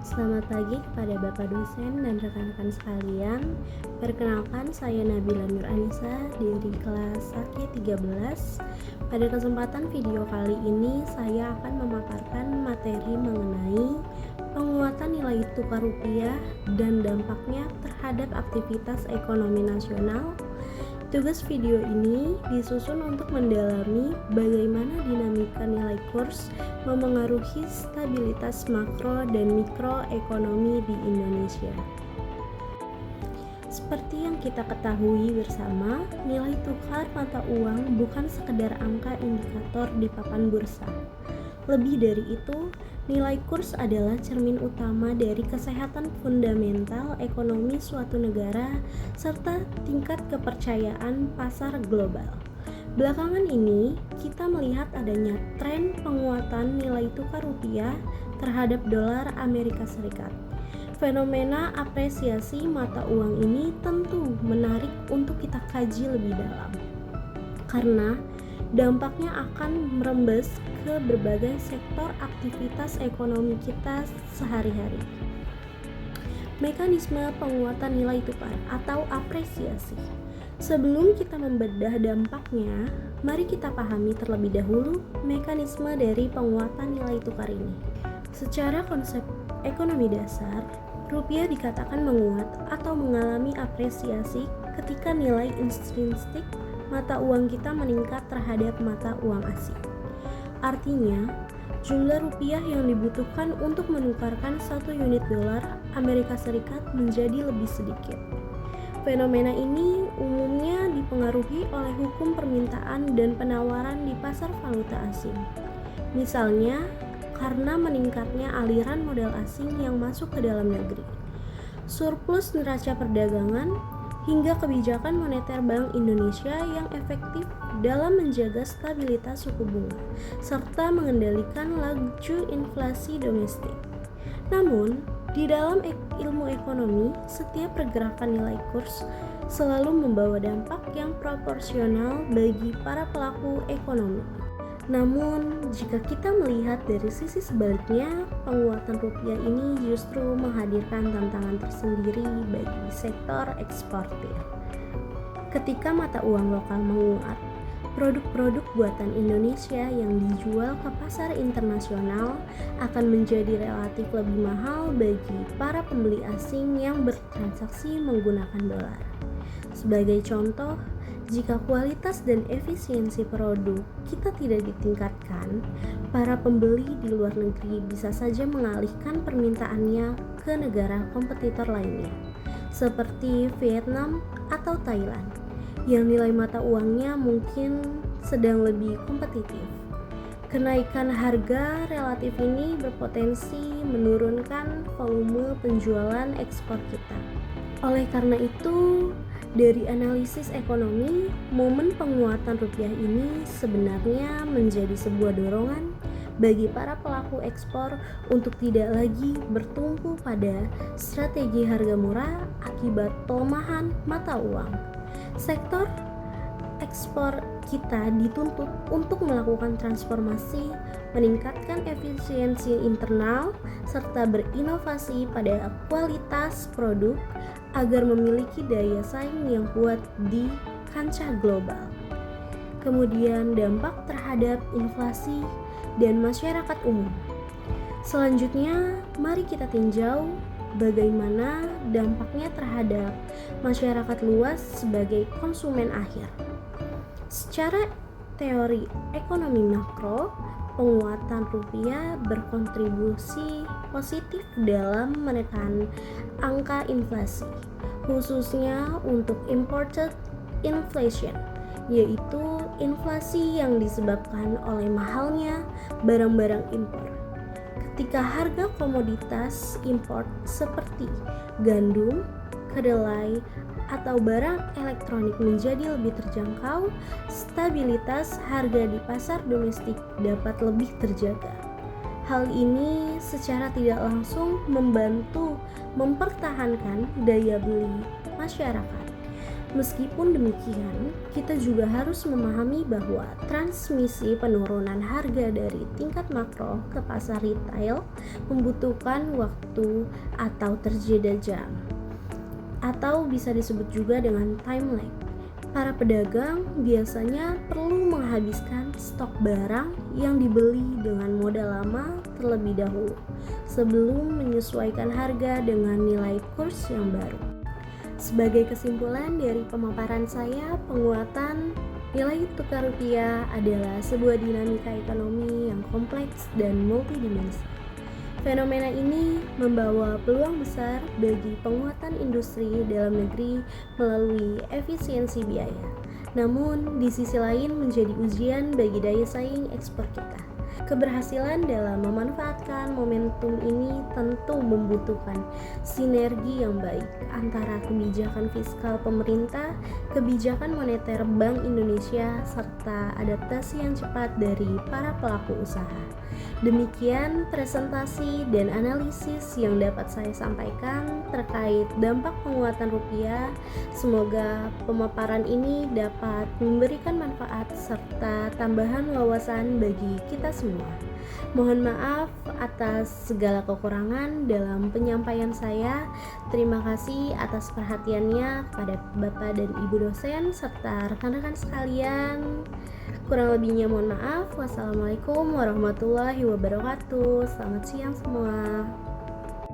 Selamat pagi kepada Bapak dosen dan rekan-rekan sekalian. Perkenalkan, saya Nabila Nur Anissa dari kelas AK13. Pada kesempatan video kali ini, saya akan memaparkan materi mengenai penguatan nilai tukar rupiah dan dampaknya terhadap aktivitas ekonomi nasional. Tugas video ini disusun untuk mendalami bagaimana dinamika nilai kurs memengaruhi stabilitas makro dan mikro ekonomi di Indonesia. Seperti yang kita ketahui bersama, nilai tukar mata uang bukan sekedar angka indikator di papan bursa. Lebih dari itu, nilai kurs adalah cermin utama dari kesehatan fundamental ekonomi suatu negara serta tingkat kepercayaan pasar global. Belakangan ini, kita melihat adanya tren penguatan nilai tukar rupiah terhadap dolar Amerika Serikat. Fenomena apresiasi mata uang ini tentu menarik untuk kita kaji lebih dalam, karena dampaknya akan merembes ke berbagai sektor aktivitas ekonomi kita sehari-hari. Mekanisme penguatan nilai tukar atau apresiasi. Sebelum kita membedah dampaknya, mari kita pahami terlebih dahulu mekanisme dari penguatan nilai tukar ini. Secara konsep ekonomi dasar, rupiah dikatakan menguat atau mengalami apresiasi ketika nilai intrinsik mata uang kita meningkat terhadap mata uang asing. Artinya, jumlah rupiah yang dibutuhkan untuk menukarkan 1 unit dolar Amerika Serikat menjadi lebih sedikit. Fenomena ini umumnya dipengaruhi oleh hukum permintaan dan penawaran di pasar valuta asing. Misalnya, karena meningkatnya aliran modal asing yang masuk ke dalam negeri, surplus neraca perdagangan, hingga kebijakan moneter Bank Indonesia yang efektif dalam menjaga stabilitas suku bunga serta mengendalikan laju inflasi domestik. Namun, di dalam ilmu ekonomi, setiap pergerakan nilai kurs selalu membawa dampak yang proporsional bagi para pelaku ekonomi. Namun, jika kita melihat dari sisi sebaliknya, penguatan rupiah ini justru menghadirkan tantangan tersendiri bagi sektor eksportir. Ketika mata uang lokal menguat, produk-produk buatan Indonesia yang dijual ke pasar internasional akan menjadi relatif lebih mahal bagi para pembeli asing yang bertransaksi menggunakan dolar. Sebagai contoh, jika kualitas dan efisiensi produk kita tidak ditingkatkan, para pembeli di luar negeri bisa saja mengalihkan permintaannya ke negara kompetitor lainnya, seperti Vietnam atau Thailand, yang nilai mata uangnya mungkin sedang lebih kompetitif. Kenaikan harga relatif ini berpotensi menurunkan volume penjualan ekspor kita. Oleh karena itu, dari analisis ekonomi, momen penguatan rupiah ini sebenarnya menjadi sebuah dorongan bagi para pelaku ekspor untuk tidak lagi bertumpu pada strategi harga murah akibat pelemahan mata uang. Sektor ekspor kita dituntut untuk melakukan transformasi, meningkatkan efisiensi internal, serta berinovasi pada kualitas produk agar memiliki daya saing yang kuat di kancah global. Kemudian dampak terhadap inflasi dan masyarakat umum. Selanjutnya, mari kita tinjau bagaimana dampaknya terhadap masyarakat luas sebagai konsumen akhir. Secara teori ekonomi makro, penguatan rupiah berkontribusi positif dalam menekan angka inflasi, khususnya untuk imported inflation, yaitu inflasi yang disebabkan oleh mahalnya barang-barang impor. Ketika harga komoditas impor seperti gandum, kedelai, atau barang elektronik menjadi lebih terjangkau, stabilitas harga di pasar domestik dapat lebih terjaga. Hal ini secara tidak langsung membantu mempertahankan daya beli masyarakat. Meskipun demikian, kita juga harus memahami bahwa transmisi penurunan harga dari tingkat makro ke pasar retail membutuhkan waktu atau terjeda jam, atau bisa disebut juga dengan time lag. Para pedagang biasanya perlu menghabiskan stok barang yang dibeli dengan modal lama terlebih dahulu sebelum menyesuaikan harga dengan nilai kurs yang baru. Sebagai kesimpulan dari pemaparan saya, penguatan nilai tukar rupiah adalah sebuah dinamika ekonomi yang kompleks dan multidimensi. Fenomena ini membawa peluang besar bagi penguatan industri dalam negeri melalui efisiensi biaya. Namun, di sisi lain menjadi ujian bagi daya saing ekspor kita. Keberhasilan dalam memanfaatkan momentum ini tentu membutuhkan sinergi yang baik antara kebijakan fiskal pemerintah, kebijakan moneter Bank Indonesia, serta adaptasi yang cepat dari para pelaku usaha. Demikian presentasi dan analisis yang dapat saya sampaikan terkait dampak penguatan rupiah. Semoga pemaparan ini dapat memberikan manfaat serta tambahan wawasan bagi kita semua. Mohon maaf atas segala kekurangan dalam penyampaian saya. Terima kasih atas perhatiannya kepada Bapak dan Ibu dosen serta rekan-rekan sekalian. Kurang lebihnya mohon maaf. Wassalamualaikum warahmatullahi wabarakatuh. Selamat siang semua.